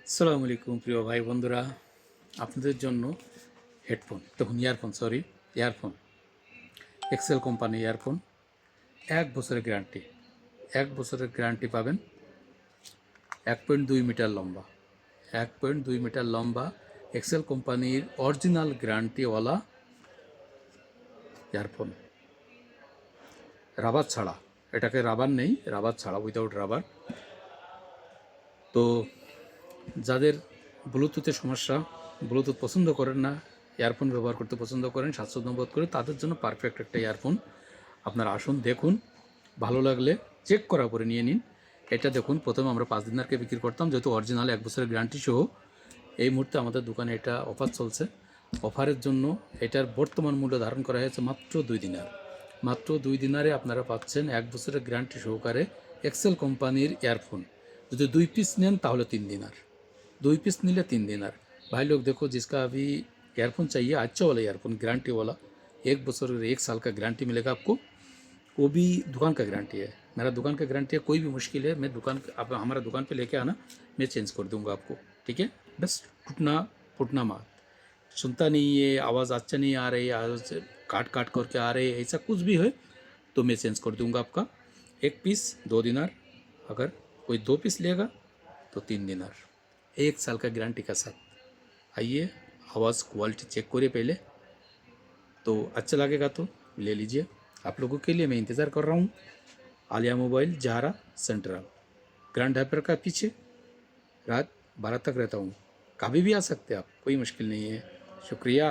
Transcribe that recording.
আসসালামু আলাইকুম প্রিয় ভাই বন্ধুরা, আপনাদের জন্য হেডফোন তখন ইয়ারফোন এক্সেল কোম্পানি ইয়ারফোন 1 বছরের গ্যারান্টি। 1 বছরের গ্যারান্টি পাবেন। 1.2 মিটার লম্বা, 1.2 মিটার লম্বা এক্সেল কোম্পানির অরিজিনাল গ্যারান্টিওয়ালা ইয়ারফোন, রাবার ছাড়া। এটাকে রাবার নেই, রাবার ছাড়া, উইদাউট রাবার। তো যাদের ব্লুটুথের সমস্যা, ব্লুটুথ পছন্দ করেন না, ইয়ারফোন ব্যবহার করতে পছন্দ করেন, স্বাচ্ছন্দ্য বোধ করে, তাদের জন্য পারফেক্ট একটা ইয়ারফোন। আপনারা আসুন, দেখুন, ভালো লাগলে চেক করার পরে নিয়ে নিন। এটা দেখুন, প্রথমে আমরা 5 দিনারকে বিক্রি করতাম, যেহেতু অরিজিনাল 1 বছরের গ্যারান্টি সহ। এই মুহূর্তে আমাদের দোকানে এটা অফার চলছে। অফারের জন্য এটার বর্তমান মূল্য ধারণ করা হয়েছে মাত্র 2 দিনার। মাত্র 2 দিনারে আপনারা পাচ্ছেন 1 বছরের গ্যারান্টি সহকারে এক্সেল কোম্পানির ইয়ারফোন। যদি 2 পিস নেন তাহলে 3 দিনার, 2 पीस नीले 3 दिनार। भाई लोग देखो, जिसका अभी ईयरफोन चाहिए, अच्छा वाला ईयरफोन, गारंटी वाला, 1 बছर 1 साल का गारंटी मिलेगा आपको। वो भी दुकान का गारंटी है, मेरा दुकान का गारंटी है। कोई भी मुश्किल है, मैं दुकान, आप हमारा दुकान पे लेके आना, मैं चेंज कर दूंगा आपको, ठीक है। बस टूटना फूटना मत। सुनता नहीं है, आवाज़ अच्छा नहीं आ रही, आवाज़ काट काट करके आ रही है, ऐसा कुछ भी है तो मैं चेंज कर दूंगा आपका। 1 पीस 2 दिनार, अगर कोई 2 पीस लेगा तो 3 दिनार, 1 साल का गारंटी का साथ। आइए, आवाज़ क्वालिटी चेक करिए पहले, तो अच्छा लगेगा तो ले लीजिए। आप लोगों के लिए मैं इंतज़ार कर रहा हूँ। Alia mobile, जहारा central, grand hyper का पीछे। रात 12 तक रहता हूँ, कभी भी आ सकते हैं आप, कोई मुश्किल नहीं है। शुक्रिया।